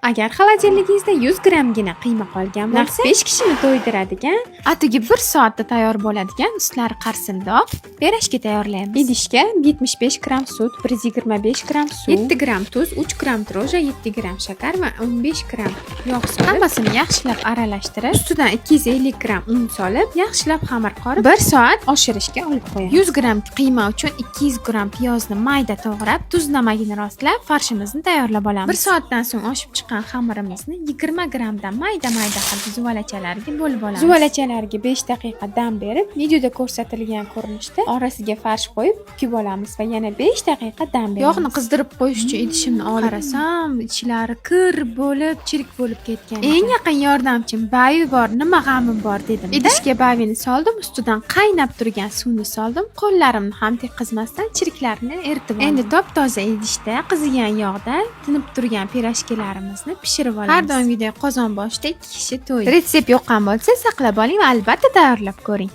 Agar xolodilligingizda 100 grammgina qiyma qolgan bo'lsa, 5 kishini to'ydiradigan, atigi 1 soatda tayyor bo'ladigan ustlari qarsildoq pirojki tayyorlaymiz. Idishga 75 gram sut, 125 gram suv, 7 gram tuz, 3 gram droja, 7 gram shakar va 15 gram yog' solib, hammasini yaxshilab aralashtirib, ustidan 250 gram un solib, yaxshilab xamir qorib, 1 soat oshirishga olib qo'yamiz. 100 gram qiyma uchun 200 gram piyozni mayda to'g'rab, tuz namagini rostlab, farshimizni tayyorlab olamiz. 1 soatdan so'ng oshib chiqqan xamirimizni 20 gramdan mayda-mayda qilib zuvalachalarga bo'lib olamiz. Zuvalachalarga 5 daqiqa dam berib, videoda ko'rsatilgan ko'rinishda orasiga farsh qo'yib, kuyib olamiz va yana 5 daqiqa dam beramiz. Yog'ni qizdirib qo'yish uchun idishimni olib qarasam, ichlari kir bo'lib, chirik bo'lib ketgan. Eng yaqin yordamchim bavi bor, nima g'amim bor dedim. Idishga bavini soldim, ustidan qaynab turgan suvni soldim, qo'llarimni ham tekkizmasdan chiriklarini eritib oldim. Endi top-toza idishda qizigan yog'da tinib turgan pirojkilarimizni pishirib olamiz. Har doimgidek qozon boshida 2 kishi to'y. Retsept yoqqan bo'lsa, saqlab oling va albatta tayyorlab ko'ring.